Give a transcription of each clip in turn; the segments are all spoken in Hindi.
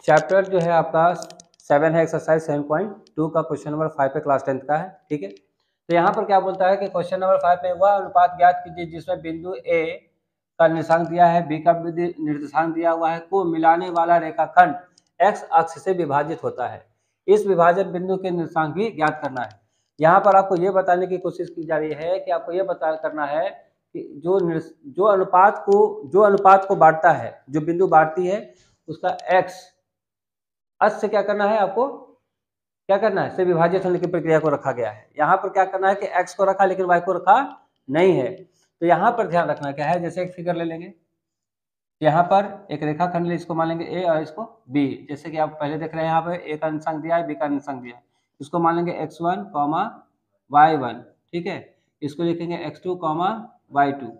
चैप्टर जो है आपका 7 है, एक्सरसाइज 7.2 का क्वेश्चन नंबर 5 पे क्लास 10 का है। ठीक है, तो यहाँ पर क्या बोलता है कि क्वेश्चन नंबर 5 में वह अनुपात ज्ञात कीजिए जिसमें बिंदु ए का निर्देशांक दिया है, बी का निर्देशांक दिया हुआ है, को मिलाने वाला रेखाखंड एक्स अक्ष से विभाजित होता है। इस विभाजन बिंदु के निर्देशांक भी ज्ञात करना है। यहाँ पर आपको ये बताने की कोशिश की जा रही है कि आपको ये करना है कि जो अनुपात को बांटता है, जो बिंदु बांटती है उसका एक्स अक्ष से क्या करना है, आपको क्या करना है, से विभाजित होने की प्रक्रिया को रखा गया है। यहाँ पर क्या करना है कि x को रखा लेकिन y को रखा नहीं है। तो यहाँ पर ध्यान रखना क्या है, जैसे एक फिगर ले लेंगे, यहाँ पर एक रेखाखंड ले, इसको मान लेंगे a और इसको b। जैसे कि आप पहले देख रहे हैं यहाँ पर a का निर्देशांक दिया है, b का निर्देशांक दिया है, इसको मान लेंगे x1, y1। ठीक है, इसको लिखेंगे x2, y2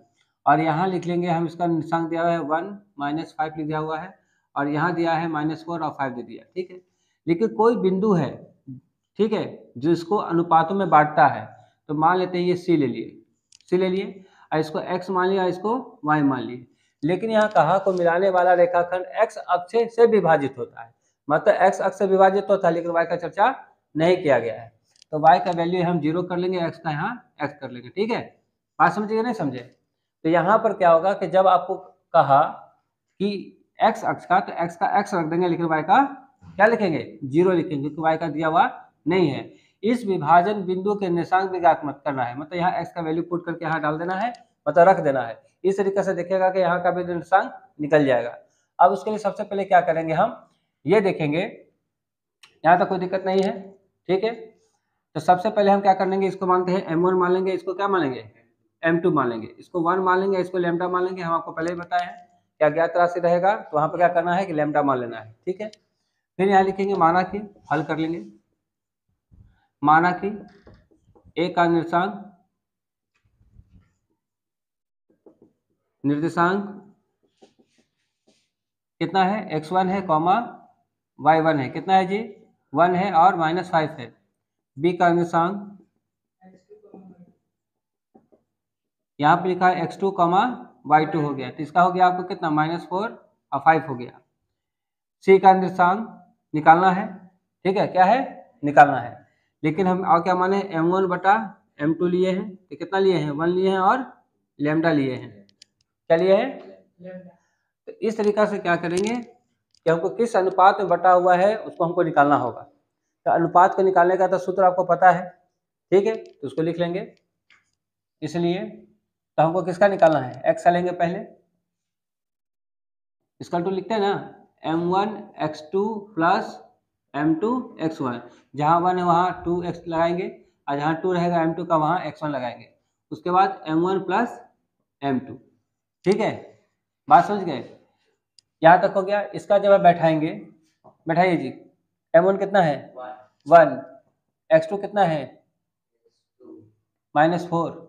और यहाँ लिख लेंगे हम, इसका निर्देशांक दिया हुआ है 1 - 5 लिख दिया हुआ है और यहाँ दिया है -4 और 5 दे दिया। ठीक है, लेकिन कोई बिंदु है, ठीक है, जो इसको अनुपातों में बांटता है। तो मान लेते हैं ये सी ले लिए और इसको x मान लिया, इसको y मान लिए। लेकिन यहाँ कहा को मिलाने वाला रेखाखंड x अक्ष से विभाजित होता है, मतलब x अक्ष से विभाजित होता है लेकिन y का चर्चा नहीं किया गया है। तो y का वैल्यू हम 0 कर लेंगे, x का यहाँ x कर लेंगे। ठीक है, बात समझिएगा नहीं समझे? तो यहाँ पर क्या होगा कि जब आपको कहा कि x अक्ष का, तो x का x रख देंगे लेकिन y का क्या लिखेंगे, 0 लिखेंगे क्योंकि y का दिया हुआ नहीं है। इस विभाजन बिंदु के निर्देशांक भी ज्ञात मत करना है, मतलब यहाँ x का वैल्यू पुट करके यहाँ डाल देना है, मतलब रख देना है। इस तरीके से देखिएगा कि यहाँ का भी निर्देशांक निकल जाएगा। अब उसके लिए सबसे पहले क्या करेंगे, हम ये देखेंगे, यहाँ तक कोई दिक्कत नहीं है। ठीक है, तो सबसे पहले हम क्या कर लेंगे, इसको मानते हैं m1 मान लेंगे, इसको क्या मान लेंगे, m2 मान लेंगे, इसको 1 मान लेंगे, इसको लैम्डा मान लेंगे। हम आपको पहले ही बताया है क्या ज्ञात राशि रहेगा, तो वहाँ पर क्या करना है कि लैम्डा मान लेना है। ठीक है, फिर यहाँ लिखेंगे माना कि, हल कर लेंगे, माना कि ए का निर्देशांक कितना है, x1 है, y1 है, कितना है जी, 1 है और -5 है। बी का निर्देशांक यहाँ पे लिखा है x2, y2 हो गया, तो इसका हो गया आपको कितना, -4 और 5 हो गया। सी का निर्देशांक निकालना है। ठीक है, क्या है, निकालना है, लेकिन हम और क्या माने, m1 बटा m2 लिए हैं, तो कितना लिए हैं, 1 लिए हैं और लैम्डा लिए हैं, क्या लिए हैं। तो इस तरीका से क्या करेंगे कि हमको किस अनुपात में बटा हुआ है उसको हमको निकालना होगा। तो अनुपात को निकालने का तो सूत्र आपको पता है। ठीक है, तो उसको लिख लेंगे। इसलिए तो हमको किसका निकालना है, x लेंगे पहले, इसका टू लिखते हैं ना, m1 x2 plus m2 x1, जहाँ 1 है वहाँ 2x लगाएंगे और जहाँ 2 रहेगा m2 का वहाँ x1 लगाएंगे। उसके बाद m1 प्लस m2। ठीक है, बात समझ गए, यहाँ तक हो गया। इसका जब आप बैठाएंगे, बैठाइए जी, m1 कितना है, 1, x2 कितना है, -4,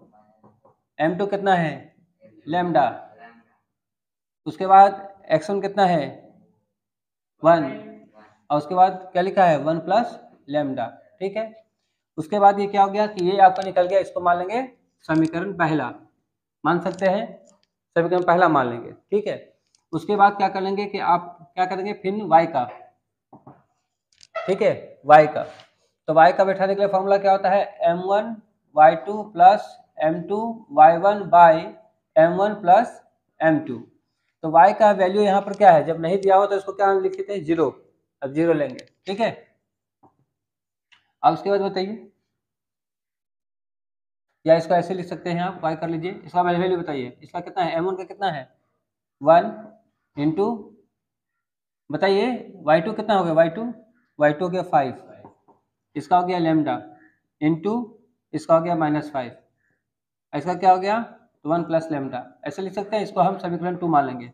m2 कितना है, लैम्डा, उसके बाद x1 कितना है, 1, और उसके बाद क्या लिखा है, 1 प्लस लैम्डा। ठीक है, उसके बाद ये क्या हो गया कि ये आपका निकल गया, इसको मान लेंगे समीकरण पहला, मान सकते हैं, समीकरण पहला मान लेंगे। ठीक है, उसके बाद क्या कर लेंगे कि आप क्या करेंगे, फिर y का, ठीक है, y का, तो y का बैठाने के लिए फॉर्मूला क्या होता है, m1 y2 plus m2 y1 by m1 plus m2। तो y का वैल्यू यहाँ पर क्या है, जब नहीं दिया हो तो इसको क्या लिख देते हैं, 0। अब 0 लेंगे। ठीक है, अब उसके बाद बताइए, या इसको ऐसे लिख सकते हैं आप, y कर लीजिए, इसका वैल्यू बताइए, इसका कितना है, m1 का कितना है, 1 इंटू, बताइए y2 कितना हो गया, y2 हो गया 5, इसका हो गया लैम्डा, इंटू इसका हो गया -5, इसका क्या हो गया, तो 1 प्लस लैम्डा, ऐसे लिख सकते हैं। इसको हम समीकरण 2 मान लेंगे।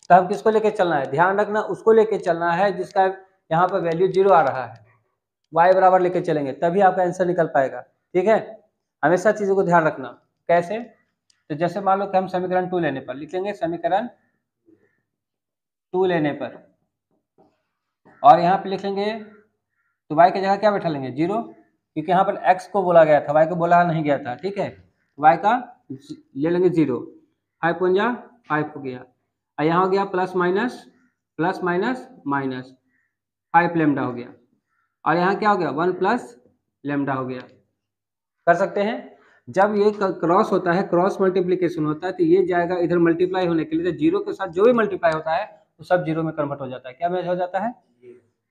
तो हम किसको लेके चलना है, ध्यान रखना, उसको लेके चलना है जिसका यहाँ पर वैल्यू 0 आ रहा है, y बराबर लेके चलेंगे, तभी आपका आंसर निकल पाएगा। ठीक है, हमेशा चीज़ों को ध्यान रखना। कैसे, तो जैसे मान लो कि हम समीकरण 2 लेने पर लिख लेंगे, समीकरण 2 लेने पर, और यहाँ पे लिख लेंगे, तो y की जगह क्या बैठा लेंगे, 0, क्योंकि यहाँ पर x को बोला गया था, y को बोला नहीं गया था। ठीक है, y का ले लेंगे 0, 5 × 5 हो गया, और यहाँ हो गया प्लस माइनस माइनस 5 लेमडा हो गया, और यहाँ क्या हो गया 1 प्लस लेमडा हो गया। कर सकते हैं। जब ये क्रॉस होता है, क्रॉस मल्टीप्लिकेशन होता है, तो ये जाएगा इधर मल्टीप्लाई होने के लिए, तो जीरो के साथ जो भी मल्टीप्लाई होता है तो सब जीरो में कन्वर्ट हो जाता है। क्या में हो जाता है?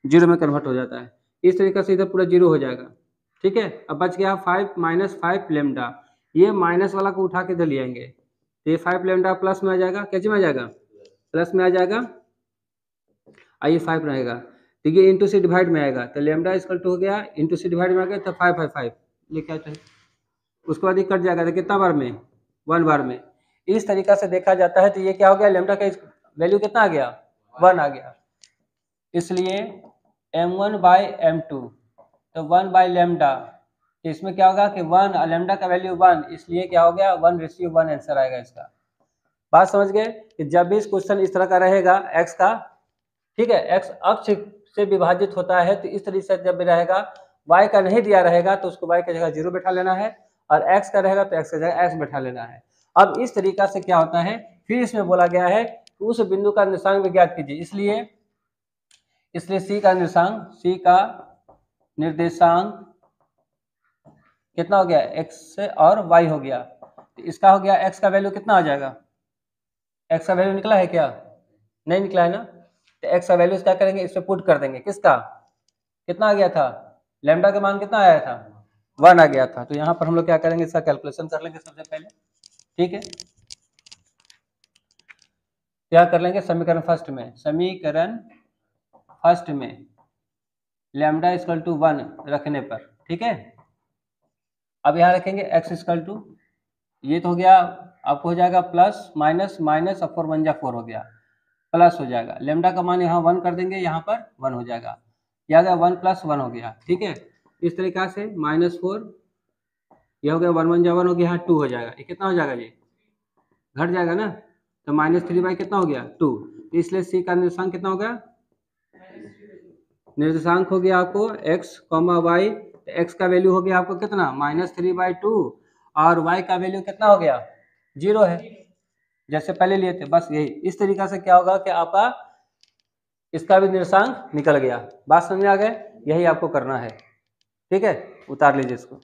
जीरो में कन्वर्ट हो जाता है। इस तरीके से इधर पूरा जीरो हो जाएगा। ठीक है, अब बच गया 5 माइनस 5 लेमडा, ये माइनस वाला को उठा के इधर ले आएंगे, तो ये 5 लेमडा प्लस में आ जाएगा, कैसे में आ जाएगा? प्लस में आ जाएगा, आइए 5 रहेगा, तो ये इंटू से डिवाइड में आएगा, तो लेमडा इक्वल टू हो गया इंटू से डिवाइड में आ गया, तो 5 5 5 लिखा है। उसके बाद ये कट जाएगा, तो कितना बार में? 1 बार में। इस तरीका से देखा जाता है, तो ये क्या हो गया, लेमडा का वैल्यू कितना आ गया? 1 आ गया। इसलिए m1 बाई m2, तो 1 बाई लेमडा, तो इसमें क्या होगा कि 1, लेमडा का वैल्यू 1, इसलिए क्या हो गया 1:1 आंसर आएगा इसका। बात समझ गए कि जब भी इस क्वेश्चन इस तरह का रहेगा x का, ठीक है, x अक्ष से विभाजित होता है, तो इस तरीके से जब भी रहेगा, y का नहीं दिया रहेगा तो उसको y की जगह 0 बैठा लेना है, और x का रहेगा तो x की जगह x बैठा लेना है। अब इस तरीका से क्या होता है, फिर इसमें बोला गया है कि उस बिंदु का निर्देशांक भी ज्ञात कीजिए। इसलिए c का निर्देशांक कितना हो गया? x और y हो गया, तो इसका हो गया x का वैल्यू कितना आ जाएगा? x का वैल्यू निकला है क्या? नहीं निकला है ना, तो x का वैल्यू क्या करेंगे, इस पे पुट कर देंगे। किसका कितना आ गया था? लेमडा का मान कितना आया था? 1 आ गया था। तो यहाँ पर हम लोग क्या करेंगे, इसका कैलकुलेशन कर लेंगे सबसे पहले। ठीक है, क्या कर लेंगे, समीकरण फर्स्ट में लेमडा इक्वल टू 1 रखने पर, ठीक है। अब यहाँ रखेंगे x इक्वल टू, ये तो हो गया, आपको हो जाएगा प्लस माइनस माइनस, और 4 1 जा 4 हो गया, प्लस हो जाएगा, लेमडा का मान यहाँ 1 कर देंगे, यहाँ पर 1 हो जाएगा, यह आ गया 1 + 1 हो गया। ठीक है, इस तरीका से -4, यह हो गया 1 1 जा 1 हो गया, यहाँ 2 हो जाएगा, ये कितना हो जाएगा, ये घट जाएगा ना, तो -3 कितना हो गया 2, इसलिए सी का निर्देशांक कितना हो गया? निर्देशांक हो गया आपको x, y, x का वैल्यू हो गया आपको कितना -3/2, और y का वैल्यू कितना हो गया? 0 है, जैसे पहले लिए थे। बस यही, इस तरीका से क्या होगा कि आपका इसका भी निर्देशांक निकल गया। बात समझ में आ गए? यही आपको करना है। ठीक है, उतार लीजिए इसको।